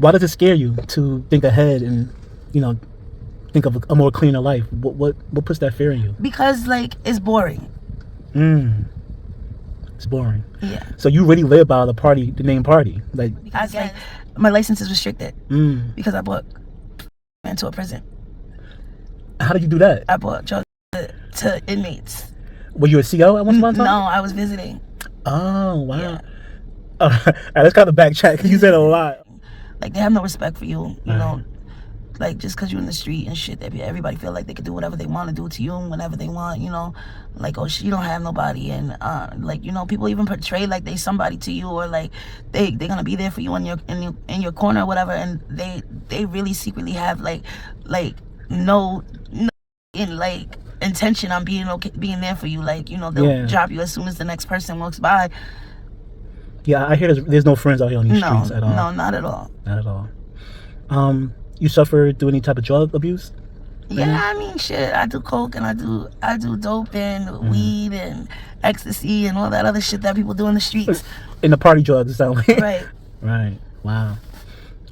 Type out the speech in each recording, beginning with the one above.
Why does it scare you to think ahead and, think of a more cleaner life? What puts that fear in you? Because like it's boring. It's boring. Yeah. So you really live by the main party, like. I guess like, my license is restricted because I brought into a prison. How did you do that? I brought drugs to inmates. Were you a CO at one time? No, I was visiting. Oh wow. Yeah. All right, let's kind of backtrack because you said a lot. Like they have no respect for you, you know. Like just because you're in the street and shit, everybody feel like they can do whatever they want to do to you whenever they want, you know. Like, oh, she don't have nobody, and like, you know, people even portray like they somebody to you, or like they're gonna be there for you in your corner or whatever, and they really secretly have like no in like intention on being there for you. Like, you know, they'll drop you as soon as the next person walks by. Yeah, I hear there's no friends out here on these streets at all. No, not at all. Not at all. You suffer through any type of drug abuse? Yeah, I mean, shit. I do coke and I do dope and weed and ecstasy and all that other shit that people do in the streets. In the party drugs, it sounds like. Right. Right. Wow.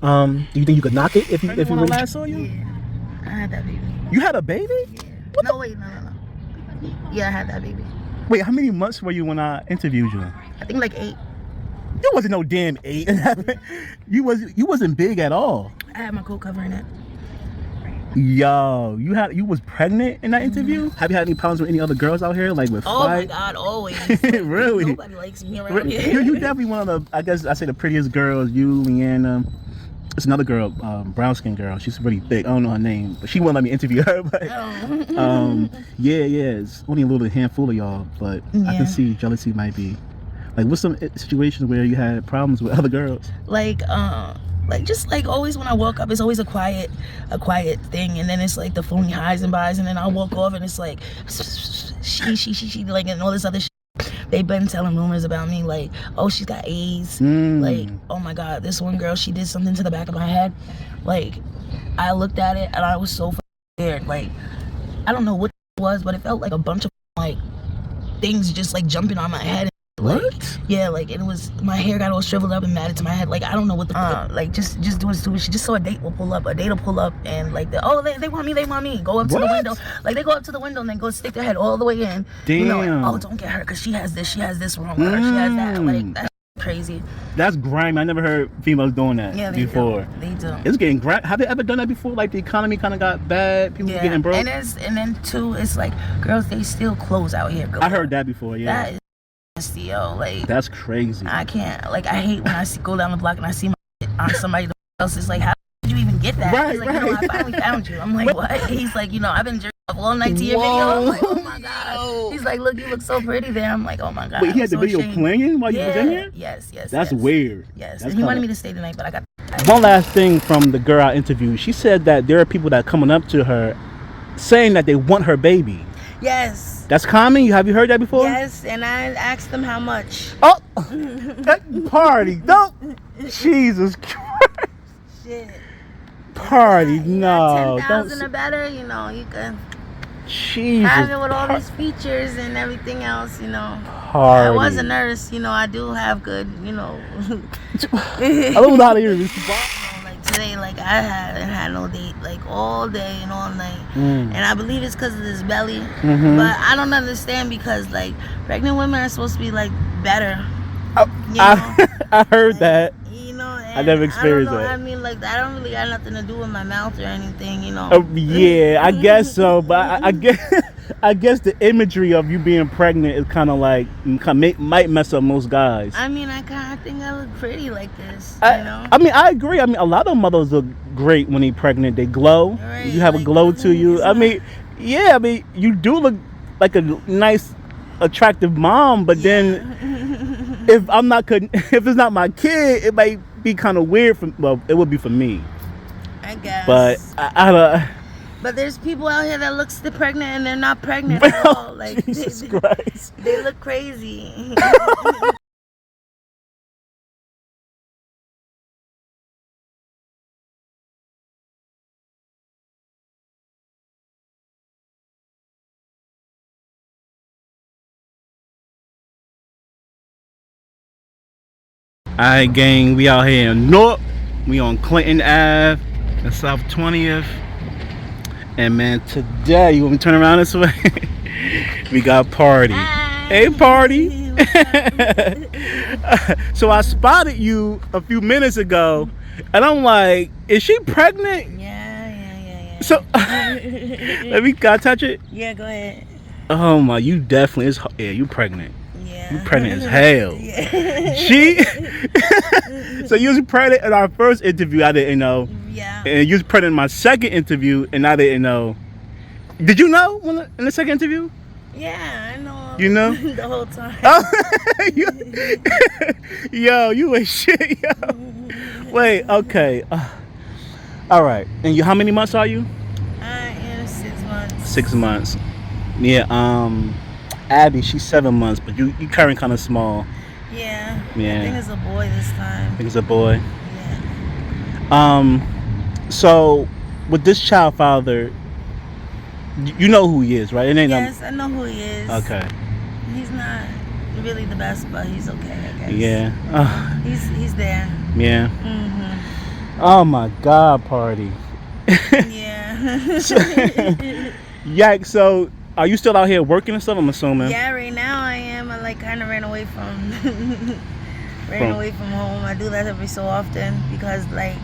Do you think you could knock it if you when I really? last saw you? Yeah, I had that baby. You had a baby? Yeah. No, wait, no. Yeah, I had that baby. Wait, how many months were you when I interviewed you? I think like 8. You wasn't no damn 8. You wasn't big at all. I had my coat covering it. Yo, you was pregnant in that interview? Have you had any problems with any other girls out here, like with Oh fight? my God, always. Really? Nobody likes me around here. You definitely one of the, I guess I say the prettiest girls. You, Leanna. It's another girl, brown skin girl. She's really thick. I don't know her name, but she wouldn't let me interview her. But yeah, it's only a little handful of y'all, but I can see jealousy might be. Like, what's some situations where you had problems with other girls? Like just like always when I walk up, it's always a quiet thing, and then it's like the phony highs and buys, and then I'll walk off and it's like she like, and all this other shit. They've been telling rumors about me, like, oh, she's got AIDS. Like, oh my God, this one girl, she did something to the back of my head. Like, I looked at it and I was so scared. Like, I don't know what it was, but it felt like a bunch of like things just like jumping on my head. Like, what? Yeah, like it was, my hair got all shriveled up and matted to my head. Like, I don't know what the like just doing stupid. She just saw a date will pull up, and like they want me. Go up to the window. Like they go up to the window and then go stick their head all the way in. Damn. You know, like, oh, don't get her because she has this wrong with her. She has that. Like, that's crazy. That's grimy. I never heard females doing that before. They do. It's getting grimy. Have they ever done that before? Like the economy kind of got bad, people getting broke. And then too, it's like girls, they steal clothes out here. I heard that before. Yeah. That is steal. Like, that's crazy. I can't. Like, I hate when I go down the block and I see my shit on somebody else. It's like, how did you even get that? Right, He's like, you know, I finally found you. I'm like, what? He's like, you know, I've been jerking off all night to your video. I'm like, oh my God. He's like, look, you look so pretty there. I'm like, oh my God. Wait, he had the video playing while you was in here? Yes. That's weird. Yes. And he wanted me to stay tonight, but I got. One last thing from the girl I interviewed. She said that there are people that are coming up to her saying that they want her baby. Yes. That's common? Have you heard that before? Yes, and I asked them how much. Oh, that party. Don't. Jesus Christ. Shit. Party, You no. got 10,000 or better, you know, you can Jesus. have it with all these features and everything else, you know. Party. I was a nurse, you know, I do have good, you know. I don't know how to hear this. Like today, like I haven't had no date like all day and all night, and I believe it's because of this belly. But I don't understand because like pregnant women are supposed to be like better. I heard that. You know, I never experienced that. I mean, like that don't really got nothing to do with my mouth or anything, you know. Yeah, I guess so, but I guess the imagery of you being pregnant is kind of like might mess up most guys. I mean, I kind of think I look pretty like this, you know. I mean, I agree. I mean, a lot of mothers look great when they're pregnant. They glow. Right, You have like, a glow to you. I mean, yeah. I mean, you do look like a nice, attractive mom. But then, if it's not my kid, it might be kind of weird. It would be for me. I guess. But I don't. But there's people out here that looks pregnant and they're not pregnant at all. Like Jesus Christ. They look crazy. Alright, gang, we out here in North We on Clinton Ave and South 20th. And man, today, you want me to turn around this way? We got Party. Hi. Hey, Party. What's up? So I spotted you a few minutes ago, and I'm like, is she pregnant? Yeah. So, can I touch it? Yeah, go ahead. Oh my, you definitely is. Yeah, you pregnant. Yeah. You pregnant as hell. Yeah. She. So you was pregnant in our first interview. I didn't know. Yeah. And you was pregnant in my second interview, and I didn't know. Did you know in the second interview? Yeah, I know. You know? The whole time. Oh, yo, you ain't shit, yo. Wait, okay. All right. And you, how many months are you? I am 6 months. 6 months. Yeah. Abby, she's 7 months, but you carrying kind of small. Yeah. Yeah. I think it's a boy this time. I think it's a boy. Yeah. So with this child father, you know who he is, right? It ain't Yes, I know who he is. Okay. He's not really the best, but he's okay, I guess. Yeah. He's there. Yeah. Mhm. Oh my God, Party. Yeah. Yeah. So, are you still out here working and stuff? I'm assuming. Yeah, right now I am. I like kind of ran away from home. I do that every so often because like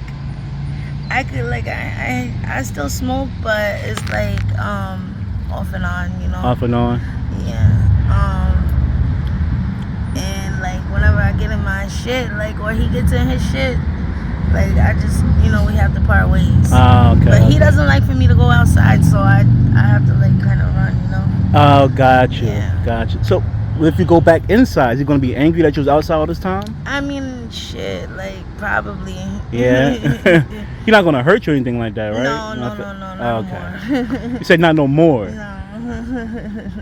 I could like I still smoke, but it's like off and on, you know. Off and on. Yeah. And like whenever I get in my shit, like or he gets in his shit, like I just we have to part ways. Oh, okay. But he doesn't like for me to go outside, so I have to like kind of run, you know. Oh, gotcha. Yeah. Gotcha. So, if you go back inside, is he gonna be angry that you was outside all this time? I mean, shit, like probably. Yeah. He's not gonna hurt you or anything like that, right? No, not okay. more. You said not no more. No.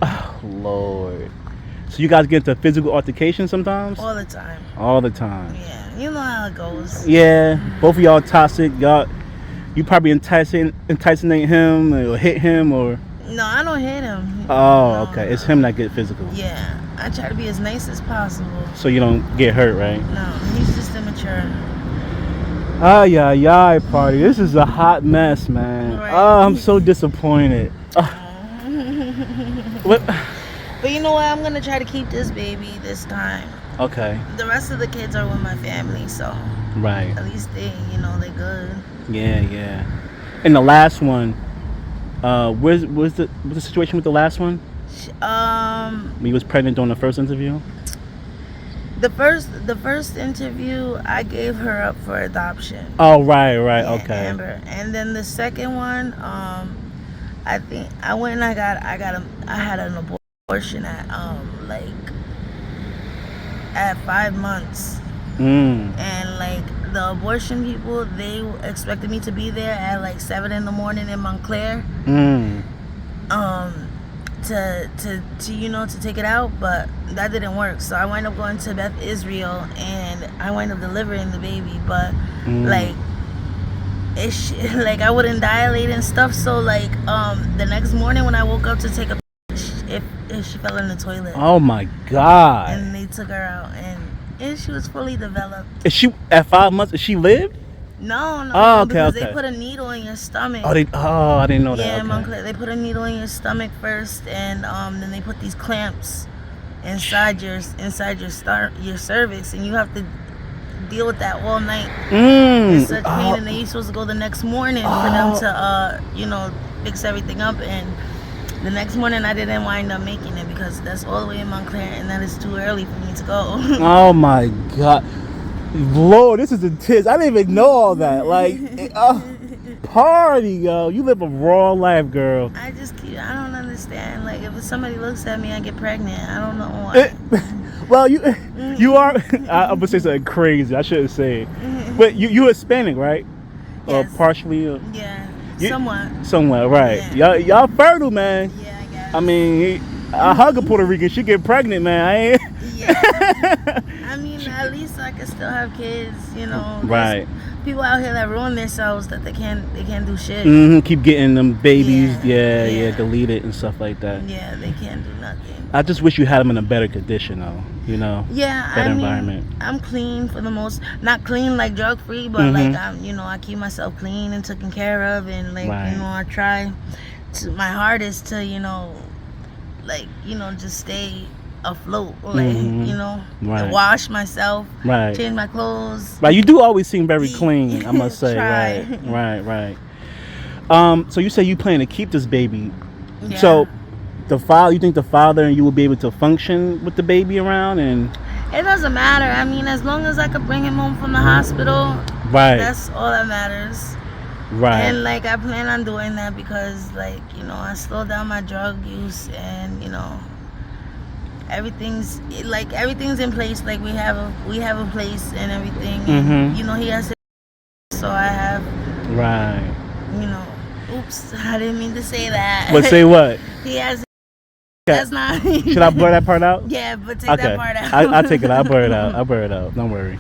Oh, Lord. So you guys get into physical altercation sometimes? All the time. All the time. Yeah, you know how it goes. Yeah. Both of y'all toxic. You probably enticing him or hit him or. No, I don't hit him. Oh, No, okay. no. It's him that get physical. Yeah, I try to be as nice as possible. So you don't get hurt, right? No, he's just immature. Yeah, Party. This is a hot mess, man. Right. Oh, I'm so disappointed. What? But you know what? I'm gonna try to keep this baby this time. Okay. The rest of the kids are with my family, so Right. at least they good. Yeah. And the last one, what's the situation with the last one? When you was pregnant during the first interview? The first interview, I gave her up for adoption. Oh, right. Yeah, Okay. Amber. And then the second one, I think I went and I had an abortion at at 5 months. And like the abortion people, they expected me to be there at like 7 in the morning in Montclair. To take it out, but that didn't work. So I wound up going to Beth Israel and I wound up delivering the baby. But like I wouldn't dilate and stuff. So like the next morning when I woke up to take a if she fell in the toilet. Oh my God. And they took her out and she was fully developed. Is she at 5 months? Is she lived? No, Oh, okay, because okay. they put a needle in your stomach. I didn't know that. Yeah, Okay. Montclair, they put a needle in your stomach first, and then they put these clamps inside your cervix, and you have to deal with that all night. It's such pain, and then you're supposed to go the next morning for them to fix everything up. And the next morning I didn't wind up making it because that's all the way in Montclair, and that is too early for me to go. Oh my God. Lord, this is intense. I didn't even know all that. Like, Party, yo. You live a raw life, girl. I don't understand. Like, if somebody looks at me, I get pregnant. I don't know why. Well, you are. I'm gonna say something crazy. I shouldn't say it. But you Hispanic, right? Yes. Or partially? Yeah, somewhat. somewhat. Somewhere, right? Yeah. Y'all fertile, man. Yeah, I guess. I mean, I hug a Puerto Rican. She get pregnant, man. I ain't. Yeah. I mean, at least I can still have kids, you know. Right. people out here that ruin themselves that they can't do shit. Keep getting them babies, Yeah. deleted and stuff like that. Yeah, they can't do nothing. I just wish you had them in a better condition, though. You know. Yeah, Better I mean, environment. I'm clean for the most, not clean like drug free, but like I keep myself clean and taken care of, and like I try to my hardest to just stay afloat, like wash myself, change my clothes. Right, you do always seem very clean, I must say. Right. So you say you plan to keep this baby. Yeah. So you think the father and you will be able to function with the baby around? And it doesn't matter. I mean, as long as I could bring him home from the hospital, that's all that matters. Right. And like I plan on doing that because I slowed down my drug use, and everything's in place. Like we have a place and everything. And, he has his, so I have. Right. Oops, I didn't mean to say that. But say what? He has. Okay. That's not. Should I blur that part out? Yeah, but take that part out. I'll take it. I'll blur it out. Don't worry.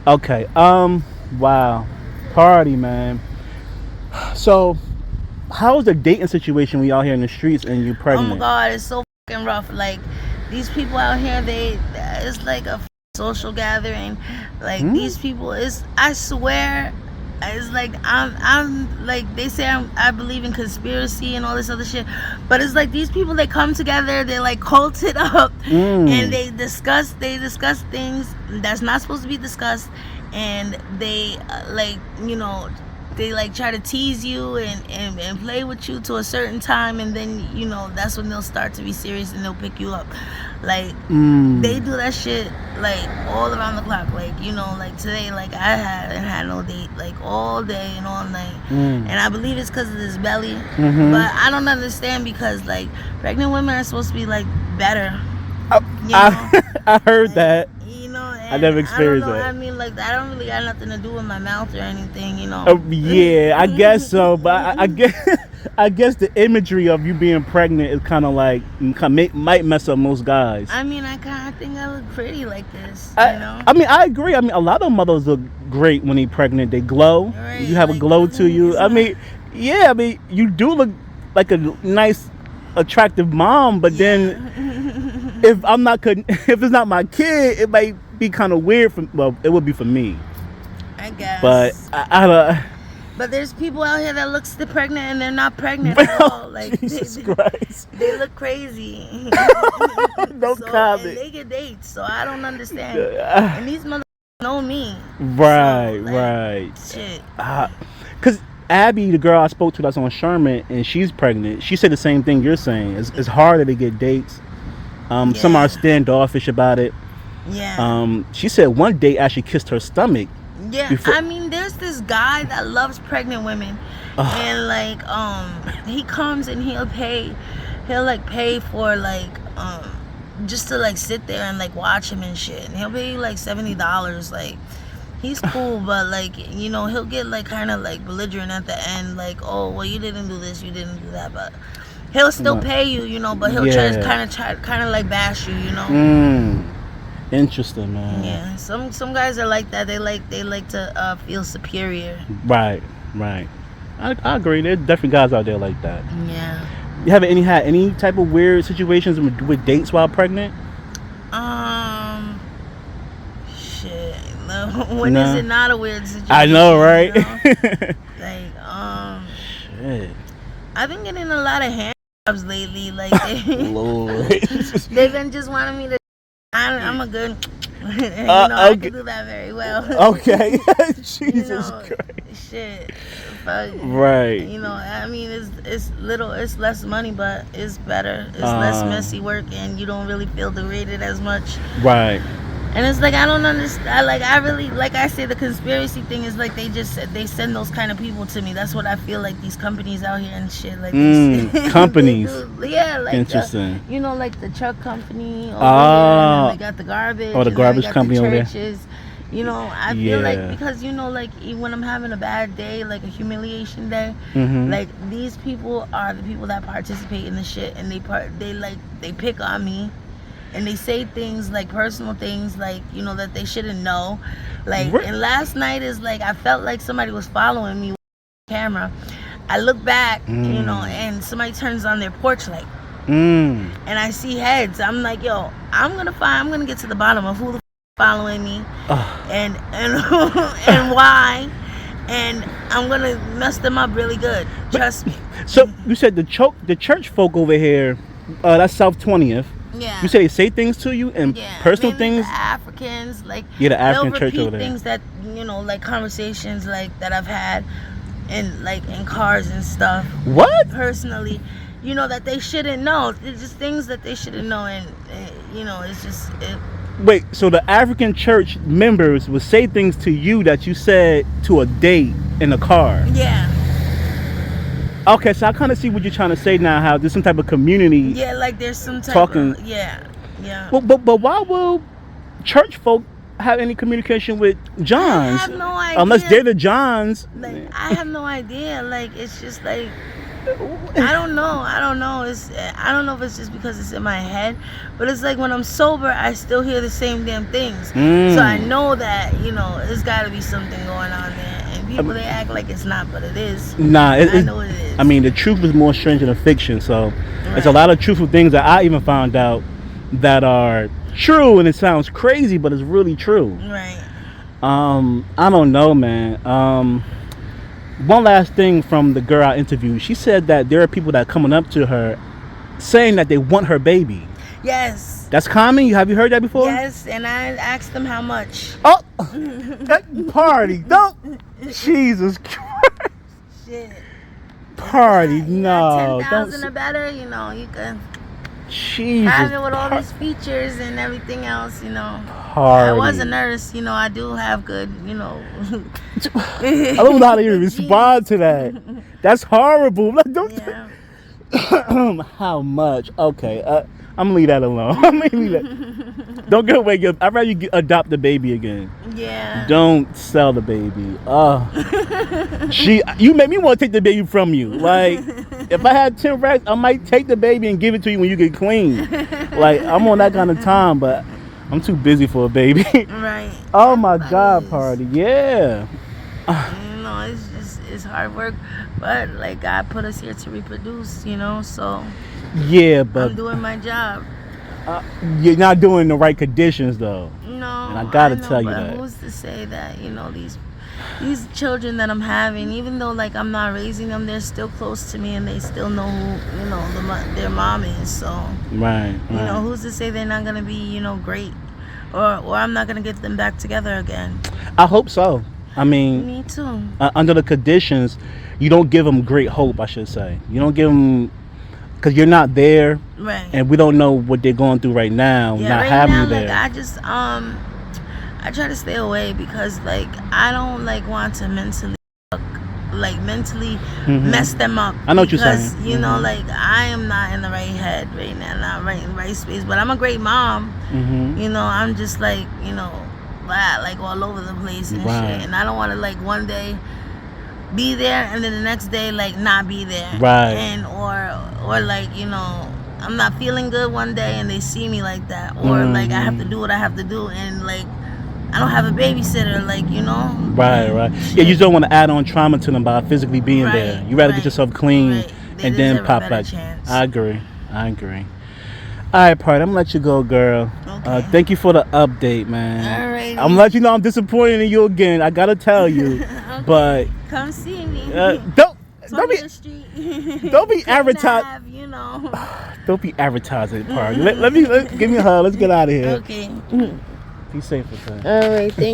Okay. Wow. Party, man. So, how's the dating situation when you out here in the streets and you pregnant? Oh my God, it's so fucking rough. Like these people out here, it's like a social gathering. Like these people, I swear. It's like I'm like they say I believe in conspiracy and all this other shit, but it's like these people, they come together, they like cult it up, and they discuss things that's not supposed to be discussed, and they they like try to tease you and play with you to a certain time, and then that's when they'll start to be serious and they'll pick you up. Like they do that shit like all around the clock. Like like today, like I haven't had no date like all day and all night, and I believe it's because of this belly. But I don't understand, because like pregnant women are supposed to be like better. I heard that. I never experienced that. I mean, like I don't really got nothing to do with my mouth or anything, Yeah, I guess so, but I guess the imagery of you being pregnant is kind of like might mess up most guys. I mean, I kind of think I look pretty like this, I mean, I agree. I mean, a lot of mothers look great when they're pregnant. They glow. Right, you have a glow to you. I mean, you do look like a nice, attractive mom. But then, if it's not my kid, it might be kind of weird. It would be for me. I guess. But I don't. But there's people out here that looks pregnant and they're not pregnant at all. Like Jesus Christ. They look crazy. Don't comment. And they get dates, so I don't understand. And these motherfuckers know me. Right. Shit. Because Abby, the girl I spoke to that's on Sherman, and she's pregnant, she said the same thing you're saying. It's harder to get dates. Some are standoffish about it. Yeah. She said one date actually kissed her stomach. Yeah, I mean, there's this guy that loves pregnant women, and like, he comes and he'll pay for like, just to like sit there and like watch him and shit. And he'll pay like $70. Like, he's cool, but like, he'll get like kind of like belligerent at the end, like, oh, well, you didn't do this, you didn't do that, but he'll still pay you, but he'll try to like bash you, Interesting, man. Yeah, some guys are like that. They like to feel superior. Right. I agree. There's definitely guys out there like that. Yeah. You haven't had any type of weird situations with dates while pregnant? Shit. When is it not a weird situation? I know, right? Like, shit. I've been getting a lot of hand jobs lately. Like, Lord. they've been just wanting me to. I'm a good, I can do that very well. Okay, Jesus Christ. Shit, but, right. I mean, it's less money, but it's better. It's less messy work, and you don't really feel degraded as much. Right. And it's like, I don't understand. Like, I really, like I say, the conspiracy thing is like they send those kind of people to me. That's what I feel like these companies out here and shit. Like companies. Yeah, like interesting. Like the truck company over here, and then they got the garbage. Oh, the garbage company over there. I feel like, because like when I'm having a bad day, like a humiliation day, like these people are the people that participate in the shit, and they pick on me. And they say things like personal things, like, that they shouldn't know. Like, and last night is like I felt like somebody was following me with the camera. I look back, you know, and somebody turns on their porch light. And I see heads. I'm like, yo, I'm gonna get to the bottom of who the following me, and and why, and I'm gonna mess them up really good. Trust me. So you said the church folk over here, that's South 20th. Yeah. You say they say things to you and personal things. The Africans, like, the African church repeat over there. Things that, you know, like conversations like that I've had, in like in cars and stuff. What? Personally, you know, that they shouldn't know. It's just things that they shouldn't know, and you know, it's just. Wait, so the African church members would say things to you that you said to a date in the car? Yeah. Okay, so I kind of see what you're trying to say now. How there's some type of community. Yeah, like there's some type talking. Of, yeah. Well, but why will church folk have any communication with Johns? I have no idea. Unless they're the Johns. Like, I have no idea. Like, it's just like, I don't know. I don't know if it's just because it's in my head, but it's like when I'm sober, I still hear the same damn things. So I know that, you know, there's got to be something going on there. And people, they act like it's not, but it is. Nah, I know it is. I mean, the truth is more strange than fiction. So there's a lot of truthful things that I even found out that are true, and it sounds crazy, but it's really true. Right. I don't know, man. One last thing from the girl I interviewed. She said that there are people that are coming up to her saying that they want her baby. Yes. That's common? Have you heard that before? Yes, and I asked them how much. Oh, party. Don't. Jesus Christ. Shit. Party. You No. got 10,000 or better, you know, you can Jesus. have it with all these features and everything else, you know. Party. I was a nurse, you know, I do have good, you know. I don't know how to even respond to that. That's horrible. Like, don't. Yeah. How much? Okay, I'm gonna leave that alone. I'm gonna leave that. Don't get away. I'd rather you adopt the baby again. Yeah. Don't sell the baby. You made me want to take the baby from you. Like, if I had 10 racks, I might take the baby and give it to you when you get clean. Like, I'm on that kind of time, but I'm too busy for a baby. Right. Oh my God, party. Yeah. You know, it's hard work, but like God put us here to reproduce, you know, so yeah, but I'm doing my job. You're not doing the right conditions though. No, and I gotta tell you that. Who's to say that, you know, these children that I'm having, even though like I'm not raising them, they're still close to me and they still know who, you know, their mom is. So right. You know, who's to say they're not gonna be, you know, great, or I'm not gonna get them back together again. I hope so. I mean, me too. Under the conditions, you don't give them great hope, I should say. You don't give them, because you're not there, right? And we don't know what they're going through right now. Yeah, not right having now, you there. like I just I try to stay away because like I don't like want to mentally mess them up. I know what you're saying. Because you know, like I am not in the right head right now, not right in the right space. But I'm a great mom. You know, I'm just like, you know, like all over the place and shit. And I don't want to like one day be there and then the next day like not be there. Right. And or like, you know, I'm not feeling good one day and they see me like that, or like I have to do what I have to do and like I don't have a babysitter, like, you know. Right. Yeah, you just don't want to add on trauma to them by physically being there. You rather get yourself clean and then pop back. I agree. All right, Party, I'm gonna let you go, girl. Okay. Thank you for the update, man. All right. I'm gonna let you know I'm disappointed in you again. I gotta tell you, okay. But come see me. Don't be advertising. You know. Don't be advertising, Party. Let me give me a hug. Let's get out of here. Okay. Be safe with that. All right. Thank